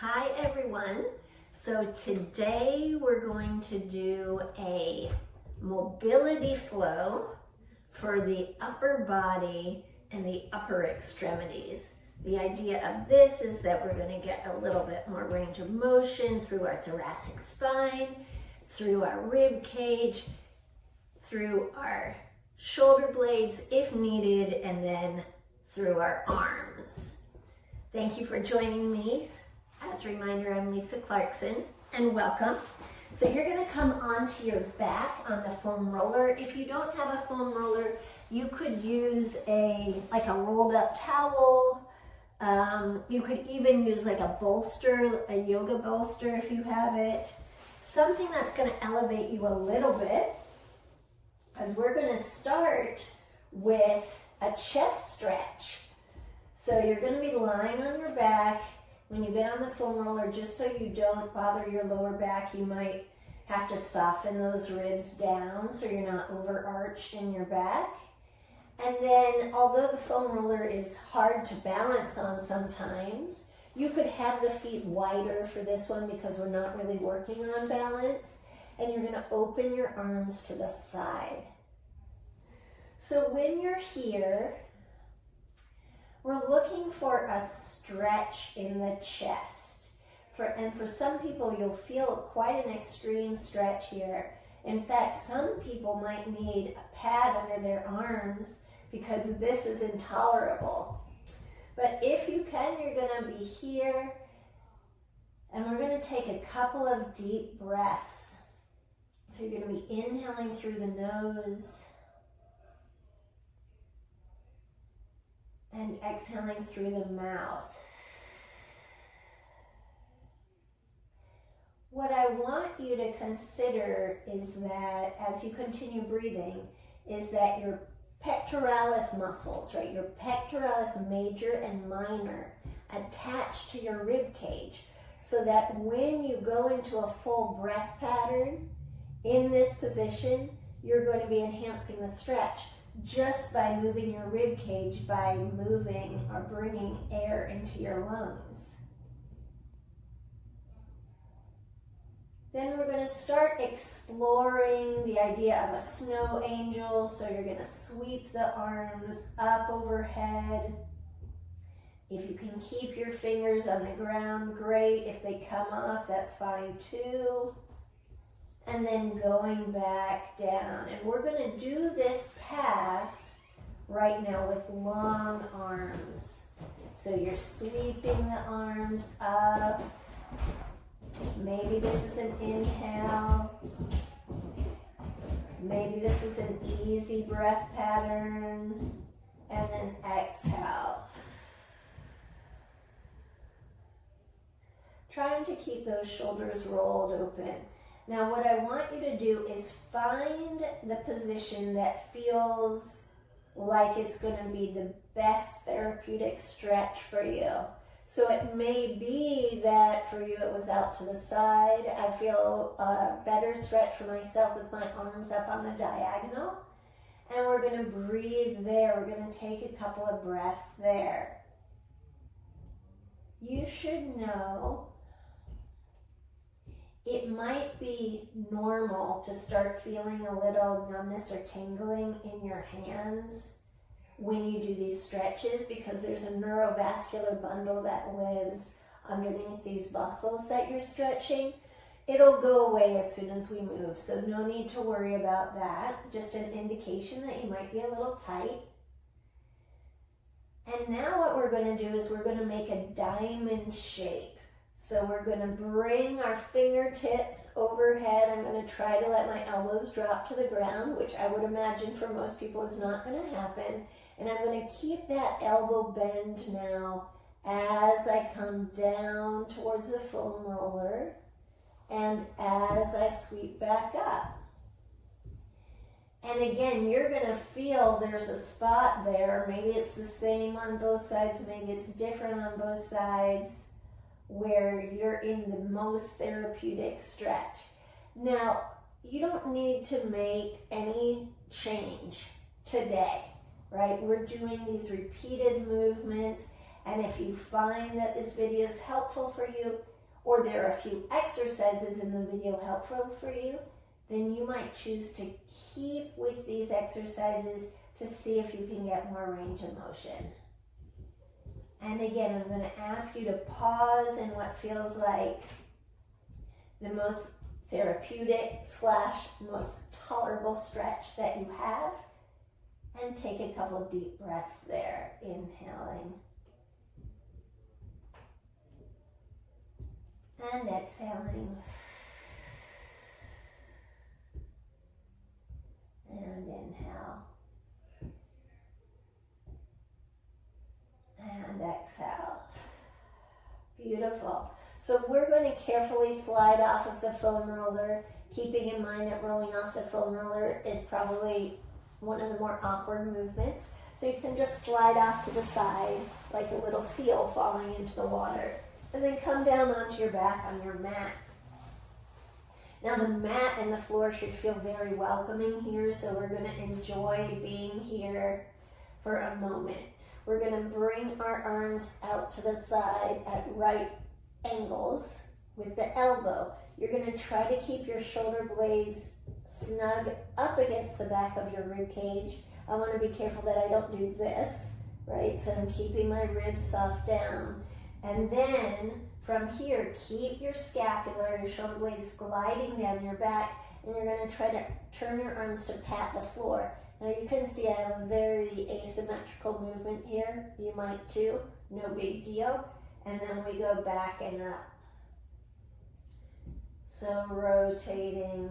Hi everyone. So today we're going to do a mobility flow for the upper body and the upper extremities. The idea of this is that we're going to get a little bit more range of motion through our thoracic spine, through our rib cage, through our shoulder blades if needed, and then through our arms. Thank you for joining me. As a reminder, I'm Lisa Clarkson, and welcome. So you're going to come onto your back on the foam roller. If you don't have a foam roller, you could use a rolled up towel. You could even use like a bolster, a yoga bolster if you have it. Something that's going to elevate you a little bit, because we're going to start with a chest stretch. So you're going to be lying on your back. When you get on the foam roller, just so you don't bother your lower back, you might have to soften those ribs down so you're not overarched in your back. And then, although the foam roller is hard to balance on sometimes, you could have the feet wider for this one because we're not really working on balance. And you're going to open your arms to the side. So when you're here, we're looking for a stretch in the chest. And for some people, you'll feel quite an extreme stretch here. In fact, some people might need a pad under their arms because this is intolerable. But if you can, you're going to be here, and we're going to take a couple of deep breaths. So you're going to be inhaling through the nose and exhaling through the mouth. What I want you to consider is that as you continue breathing, is that your pectoralis muscles, right, your pectoralis major and minor attach to your rib cage, so that when you go into a full breath pattern in this position, you're going to be enhancing the stretch just by moving your rib cage, by moving or bringing air into your lungs. Then we're going to start exploring the idea of a snow angel. So you're going to sweep the arms up overhead. If you can keep your fingers on the ground, great. If they come off, that's fine too. And then going back down. And we're going to do this path right now with long arms. So you're sweeping the arms up. Maybe this is an inhale. Maybe this is an easy breath pattern. And then exhale. Trying to keep those shoulders rolled open. Now what I want you to do is find the position that feels like it's going to be the best therapeutic stretch for you. So it may be that for you it was out to the side. I feel a better stretch for myself with my arms up on the diagonal. And we're going to breathe there. We're going to take a couple of breaths there. You should know it might be normal to start feeling a little numbness or tingling in your hands when you do these stretches, because there's a neurovascular bundle that lives underneath these muscles that you're stretching. It'll go away as soon as we move, so no need to worry about that. Just an indication that you might be a little tight. And now what we're going to do is we're going to make a diamond shape. So we're going to bring our fingertips overhead. I'm going to try to let my elbows drop to the ground, which I would imagine for most people is not going to happen. And I'm going to keep that elbow bend now as I come down towards the foam roller and as I sweep back up. And again, you're going to feel there's a spot there. Maybe it's the same on both sides, maybe it's different on both sides, where you're in the most therapeutic stretch. Now, you don't need to make any change today, right? We're doing these repeated movements, And if you find that this video is helpful for you, or there are a few exercises in the video helpful for you, then you might choose to keep with these exercises to see if you can get more range of motion. And again, I'm going to ask you to pause in what feels like the most therapeutic / most tolerable stretch that you have, and take a couple of deep breaths there, inhaling and exhaling, and inhale and exhale. Beautiful. So we're going to carefully slide off of the foam roller, keeping in mind that rolling off the foam roller is probably one of the more awkward movements. So you can just slide off to the side like a little seal falling into the water, and then come down onto your back on your mat. Now the mat and the floor should feel very welcoming here, so we're going to enjoy being here for a moment. We're going to bring our arms out to the side at right angles with the elbow. You're going to try to keep your shoulder blades snug up against the back of your rib cage. I want to be careful that I don't do this, right? So I'm keeping my ribs soft down. And then from here, keep your scapula, your shoulder blades gliding down your back, and you're going to try to turn your arms to pat the floor. Now you can see I have a very asymmetrical movement here. You might too, no big deal. And then we go back and up. So rotating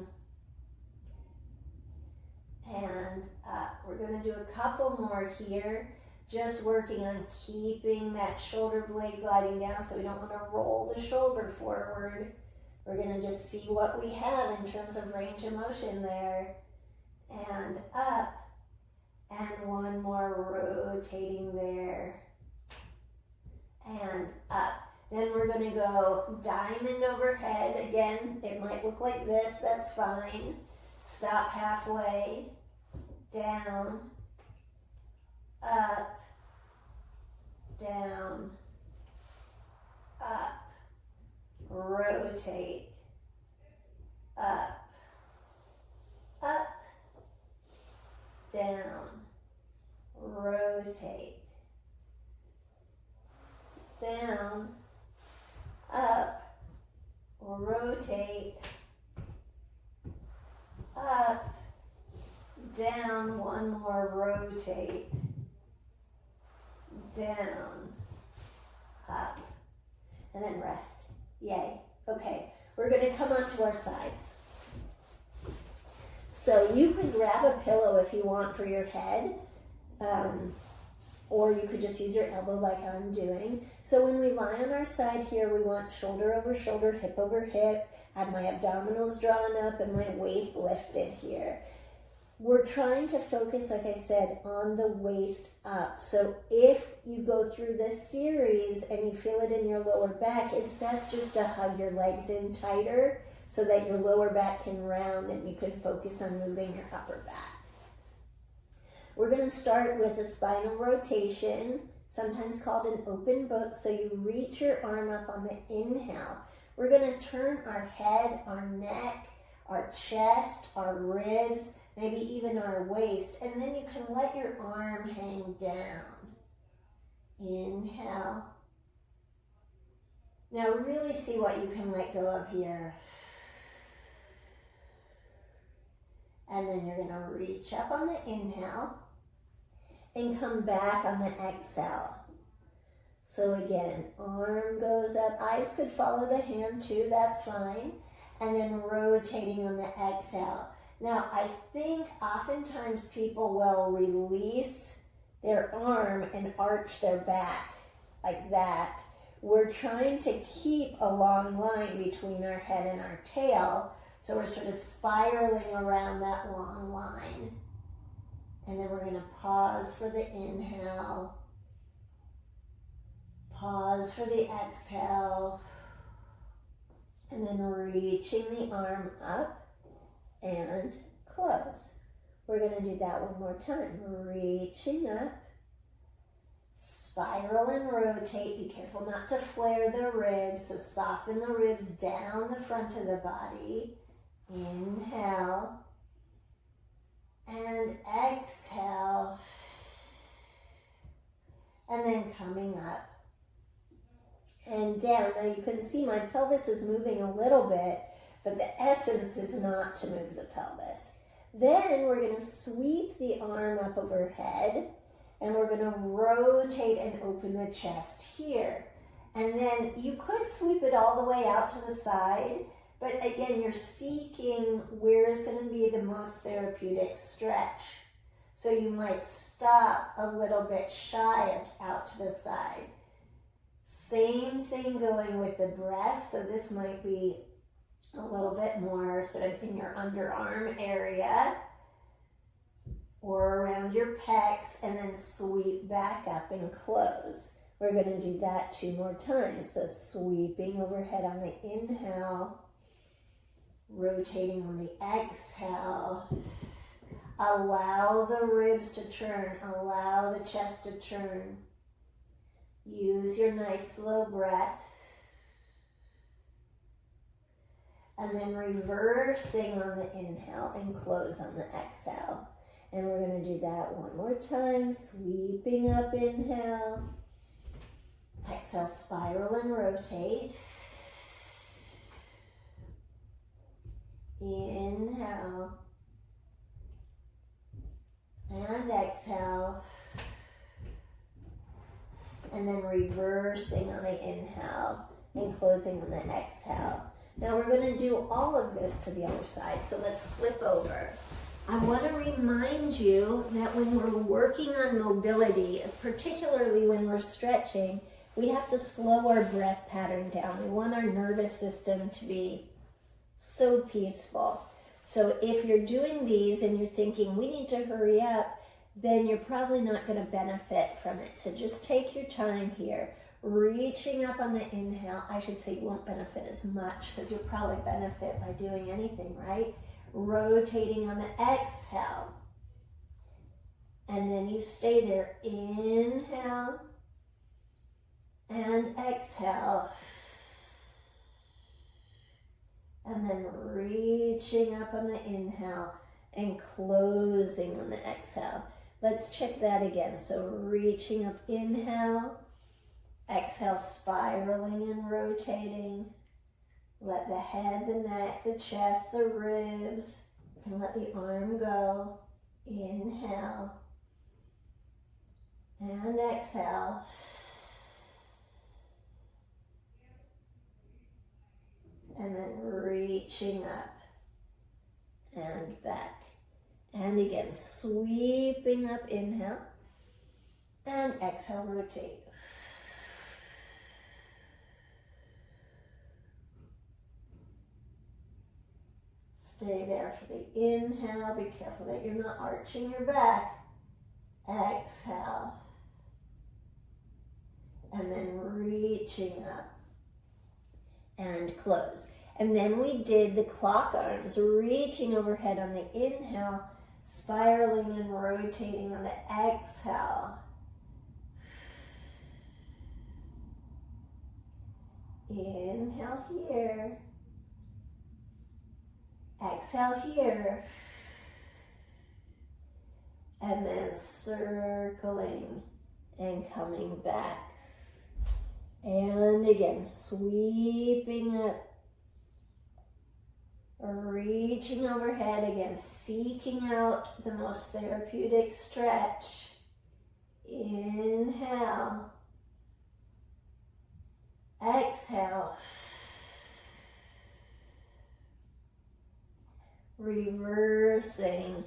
and up. We're going to do a couple more here, just working on keeping that shoulder blade gliding down so we don't want to roll the shoulder forward. We're going to just see what we have in terms of range of motion there. And up. And one more rotating there. And up. Then we're going to go diamond overhead. Again, it might look like this, that's fine. Stop halfway, down, up, down, up, rotate, up, up, down, rotate, down, up, rotate, up, down, one more rotate, down, up, and then rest. Yay. Okay, we're going to come onto our sides. So you could grab a pillow if you want for your head, or you could just use your elbow like I'm doing. So when we lie on our side here, we want shoulder over shoulder, hip over hip. I have my abdominals drawn up and my waist lifted here. We're trying to focus, like I said, on the waist up. So if you go through this series and you feel it in your lower back, it's best just to hug your legs in tighter so that your lower back can round and you can focus on moving your upper back. We're going to start with a spinal rotation, sometimes called an open book. So you reach your arm up on the inhale. We're going to turn our head, our neck, our chest, our ribs, maybe even our waist, and then you can let your arm hang down. Inhale. Now really see what you can let go of here. And then you're going to reach up on the inhale and come back on the exhale. So again, arm goes up. Eyes could follow the hand too, that's fine. And then rotating on the exhale. Now, I think oftentimes people will release their arm and arch their back like that. We're trying to keep a long line between our head and our tail. So we're sort of spiraling around that long line. And then we're going to pause for the inhale. Pause for the exhale. And then reaching the arm up and close. We're going to do that one more time. Reaching up, spiral and rotate. Be careful not to flare the ribs, so soften the ribs down the front of the body. Inhale and exhale, and then coming up and down. Now you can see my pelvis is moving a little bit, but the essence is not to move the pelvis. Then we're going to sweep the arm up overhead, and we're going to rotate and open the chest here. And then you could sweep it all the way out to the side, but again, you're seeking where is going to be the most therapeutic stretch. So you might stop a little bit shy of out to the side. Same thing going with the breath. So this might be a little bit more sort of in your underarm area or around your pecs, and then sweep back up and close. We're going to do that 2 more times. So sweeping overhead on the inhale, rotating on the exhale. Allow the ribs to turn, allow the chest to turn. Use your nice slow breath. And then reversing on the inhale and close on the exhale. And we're going to do that 1 more time. Sweeping up, inhale. Exhale, spiral and rotate. Inhale. And exhale. And then reversing on the inhale and closing on the exhale. Now we're going to do all of this to the other side. So let's flip over. I want to remind you that when we're working on mobility, particularly when we're stretching, we have to slow our breath pattern down. We want our nervous system to be so peaceful. So if you're doing these and you're thinking, we need to hurry up, then you're probably not going to benefit from it. So just take your time here. Reaching up on the inhale. I should say you won't benefit as much because you'll probably benefit by doing anything, right? Rotating on the exhale. And then you stay there. Inhale and exhale. And then reaching up on the inhale and closing on the exhale. Let's check that again. So reaching up, inhale, exhale, spiraling and rotating. Let the head, the neck, the chest, the ribs, and let the arm go. Inhale and exhale. And then reaching up and back. And again, sweeping up, inhale, and exhale, rotate. Stay there for the inhale. Be careful that you're not arching your back. Exhale. And then reaching up and close. And then we did the clock arms, reaching overhead on the inhale, spiraling and rotating on the exhale. Inhale here. Exhale here. And then circling and coming back. And again, sweeping up. Reaching overhead again, seeking out the most therapeutic stretch. Inhale. Exhale. Reversing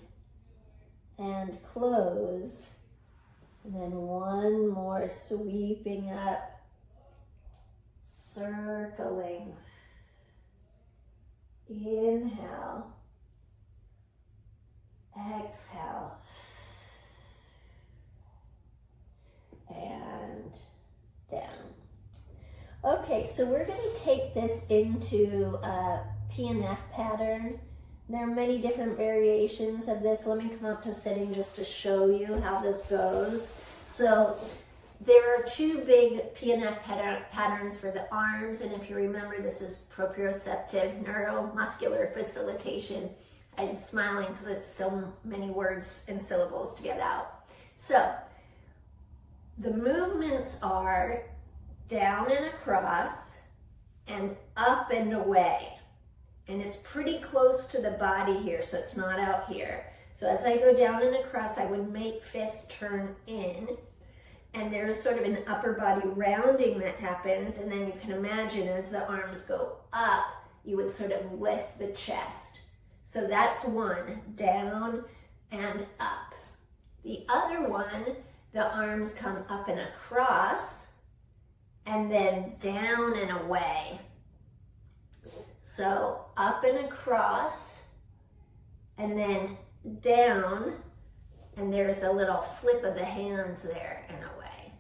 and close. And then 1 more, sweeping up, circling. Inhale, exhale, and down. Okay, so we're going to take this into a PNF pattern. There are many different variations of this. Let me come up to sitting just to show you how this goes. So there are two big PNF patterns for the arms, and if you remember, this is proprioceptive neuromuscular facilitation. I'm smiling because it's so many words and syllables to get out. So the movements are down and across and up and away. And it's pretty close to the body here, so it's not out here. So as I go down and across, I would make fists turn in. And there's sort of an upper body rounding that happens. And then you can imagine as the arms go up, you would sort of lift the chest. So that's one, down and up. The other one, the arms come up and across, and then down and away. So up and across, and then down, and there's a little flip of the hands there and away.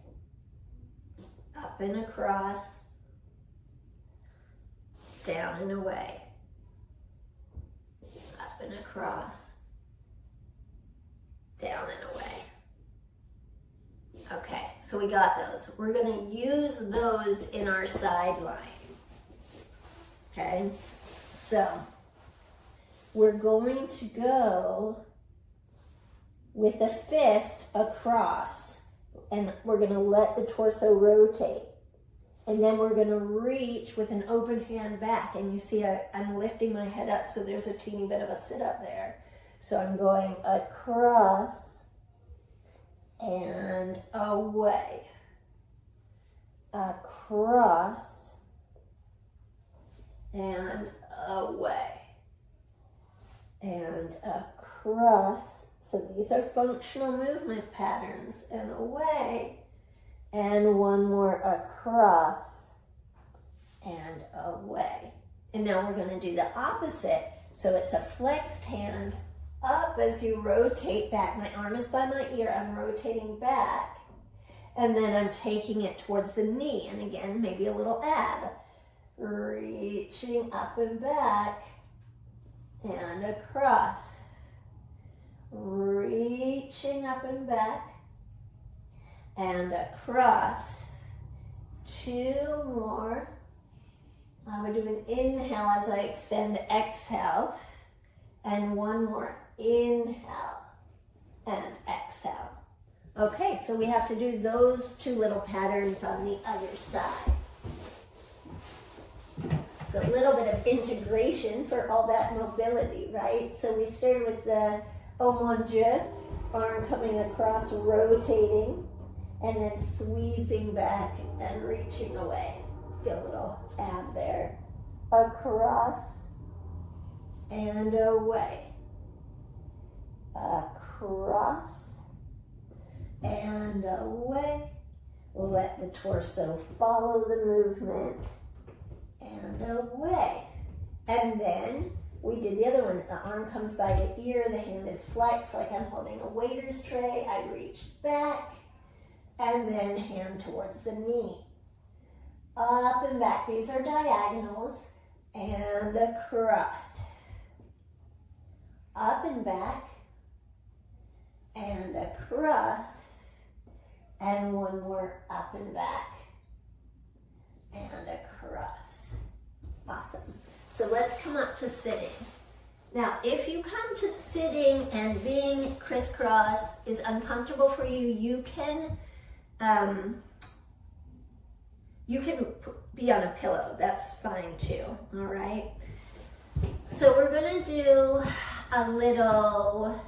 Up and across, down and away. Up and across, down and away. Okay, so we got those. We're going to use those in our sideline. Okay, so we're going to go with a fist across, and we're going to let the torso rotate. And then we're going to reach with an open hand back, and you see I'm lifting my head up, so there's a teeny bit of a sit up there. So I'm going across and away, across and away, and across. So these are functional movement patterns, and away, and one more across and away. And now we're going to do the opposite. So it's a flexed hand up as you rotate back. My arm is by my ear. I'm rotating back. And then I'm taking it towards the knee. And again, maybe a little ab. Reaching up and back and across. Reaching up and back and across. Two more. I would do an inhale as I extend, exhale. And one more. Inhale and exhale. Okay, so we have to do those two little patterns on the other side. It's a little bit of integration for all that mobility, right? So we started with the oh mon Dieu, arm coming across, rotating, and then sweeping back and reaching away. Feel a little ab there. Across and away. Across and away. Let the torso follow the movement and away. And then we did the other one. The arm comes by the ear, the hand is flexed like I'm holding a waiter's tray. I reach back and then hand towards the knee. Up and back. These are diagonals and across. Up and back and across, and one more up and back and across. Awesome. So let's come up to sitting. Now, if you come to sitting and being crisscross is uncomfortable for you, you can be on a pillow. That's fine too, all right? So we're gonna do a little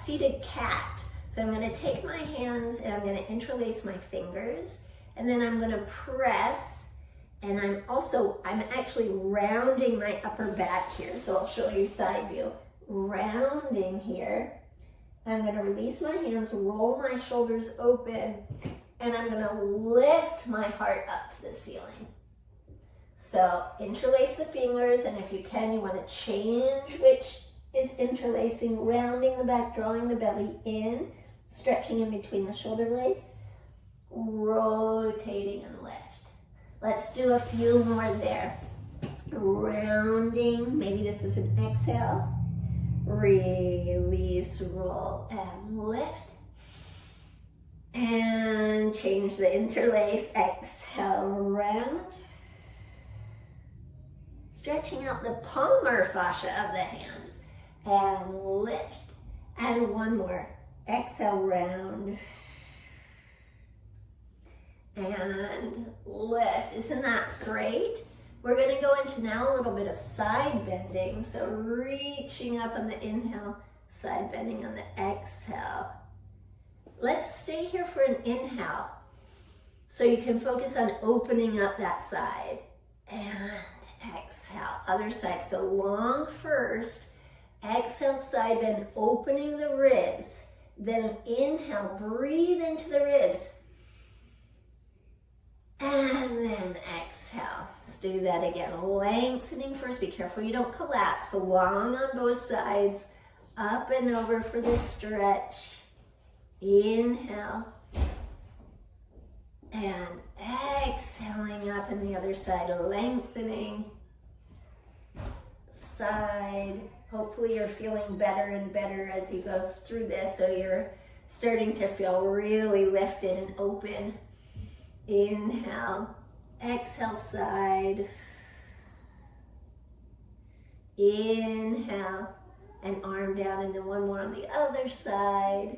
seated cat. So I'm gonna take my hands and I'm gonna interlace my fingers, and then I'm gonna press, and I'm actually rounding my upper back here. So I'll show you side view. Rounding here. I'm gonna release my hands, roll my shoulders open, and I'm gonna lift my heart up to the ceiling. So interlace the fingers, and if you can, you wanna change which is interlacing, rounding the back, drawing the belly in, stretching in between the shoulder blades, rotating and lift. Let's do a few more there. Rounding, maybe this is an exhale. Release, roll, and lift. And change the interlace. Exhale, round. Stretching out the palmar fascia of the hands. And lift. And one more. Exhale, round. And lift. Isn't that great? We're going to go into now a little bit of side bending. So reaching up on the inhale, side bending on the exhale. Let's stay here for an inhale so you can focus on opening up that side. And exhale, other side. So long first, exhale, side bend, opening the ribs. Then inhale, breathe into the ribs. And then exhale. Let's do that again. Lengthening first. Be careful you don't collapse. Long on both sides. Up and over for the stretch. Inhale. And exhaling up in the other side. Lengthening. Side. Hopefully you're feeling better and better as you go through this. So you're starting to feel really lifted and open. Inhale, exhale, side. Inhale, and arm down, and then one more on the other side.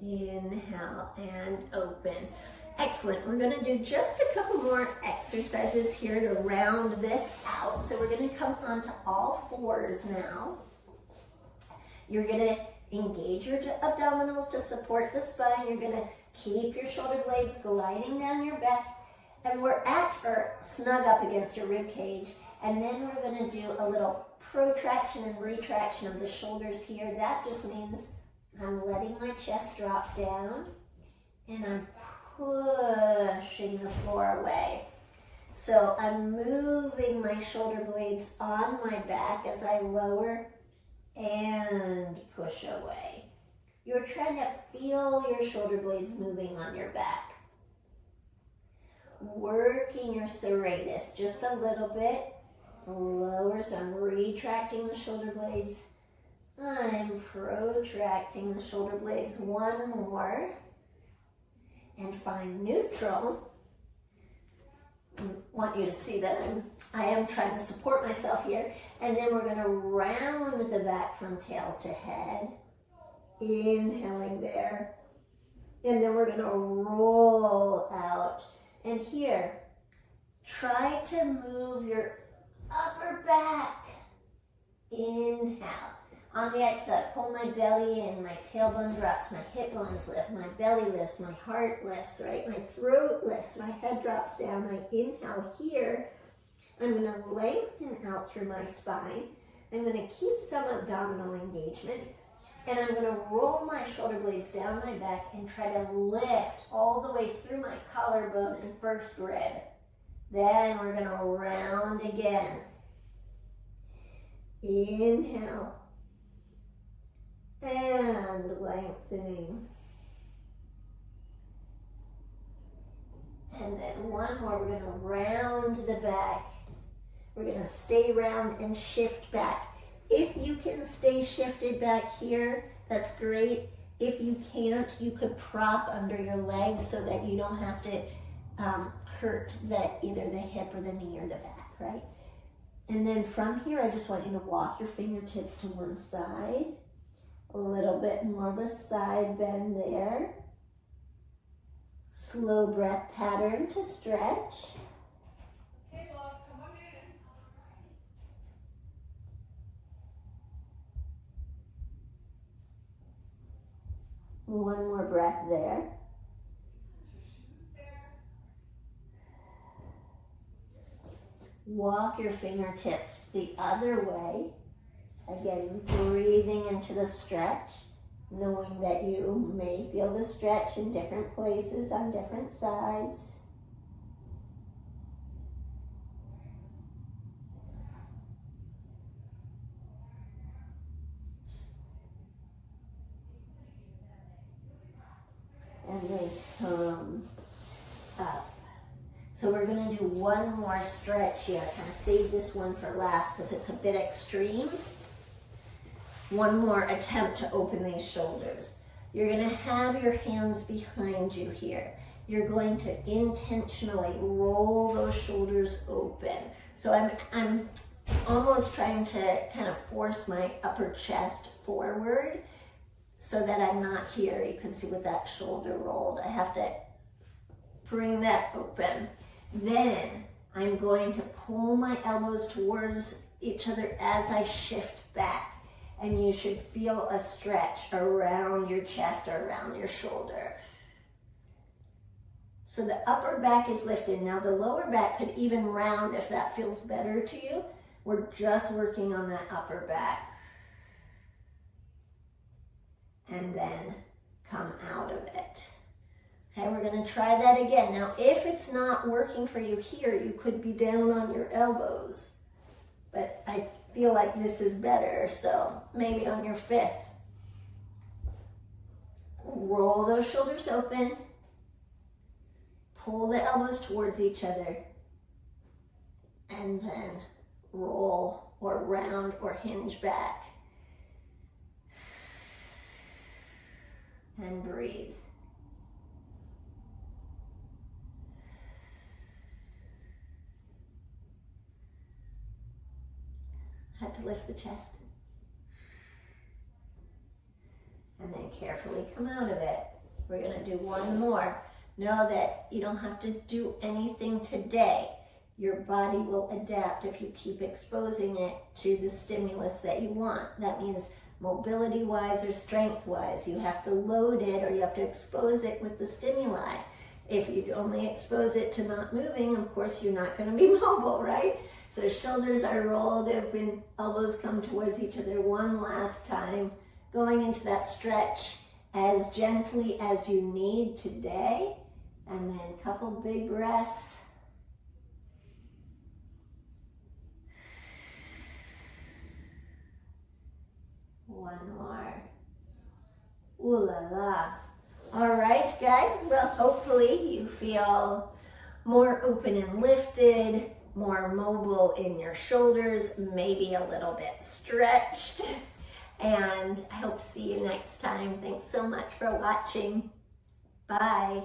Inhale and open. Excellent. We're going to do just a couple more exercises here to round this out. So we're going to come onto all fours now. You're going to engage your abdominals to support the spine. You're going to keep your shoulder blades gliding down your back. And we're at or snug up against your rib cage. And then we're going to do a little protraction and retraction of the shoulders here. That just means I'm letting my chest drop down and I'm pushing the floor away. So I'm moving my shoulder blades on my back as I lower and push away. You're trying to feel your shoulder blades moving on your back. Working your serratus just a little bit. Lower, so I'm retracting the shoulder blades. I'm protracting the shoulder blades. One more. And find neutral. I want you to see that I am trying to support myself here. And then we're going to round the back from tail to head. Inhaling there. And then we're going to roll out. And here, try to move your upper back. Inhale. On the exhale, pull my belly in, my tailbone drops, my hip bones lift, my belly lifts, my heart lifts, right? My throat lifts, my head drops down. I inhale here. I'm going to lengthen out through my spine. I'm going to keep some abdominal engagement. And I'm going to roll my shoulder blades down my back and try to lift all the way through my collarbone and first rib. Then we're going to round again. Inhale. And lengthening. And then one more, we're going to round the back. We're going to stay round and shift back. If you can stay shifted back here, that's great. If you can't, you could prop under your legs so that you don't have to hurt either the hip or the knee or the back, right? And then from here, I just want you to walk your fingertips to one side. A little bit more of a side bend there. Slow breath pattern to stretch. Hey, love, come on in. One more breath there. Walk your fingertips the other way. Again, breathing into the stretch, knowing that you may feel the stretch in different places on different sides. And then come up. So we're going to do one more stretch here. I kind of saved this one for last because it's a bit extreme. One more attempt to open these shoulders. You're gonna have your hands behind you here. You're going to intentionally roll those shoulders open. So I'm almost trying to kind of force my upper chest forward so that I'm not here. You can see with that shoulder rolled. I have to bring that open. Then I'm going to pull my elbows towards each other as I shift back. And you should feel a stretch around your chest or around your shoulder. So the upper back is lifted. Now the lower back could even round if that feels better to you. We're just working on that upper back. And then come out of it. Okay, we're gonna try that again. Now if it's not working for you here, you could be down on your elbows. But I feel like this is better, so maybe on your fists. Roll those shoulders open. Pull the elbows towards each other. And then roll or round or hinge back. And breathe. Had to lift the chest. And then carefully come out of it. We're gonna do one more. Know that you don't have to do anything today. Your body will adapt if you keep exposing it to the stimulus that you want. That means mobility-wise or strength-wise. You have to load it or you have to expose it with the stimuli. If you only expose it to not moving, of course you're not gonna be mobile, right? So shoulders are rolled open, elbows come towards each other one last time. Going into that stretch as gently as you need today. And then a couple big breaths. One more. Ooh la la. All right, guys. Well, hopefully you feel more open and lifted, more mobile in your shoulders, maybe a little bit stretched. And I hope to see you next time. Thanks so much for watching. Bye.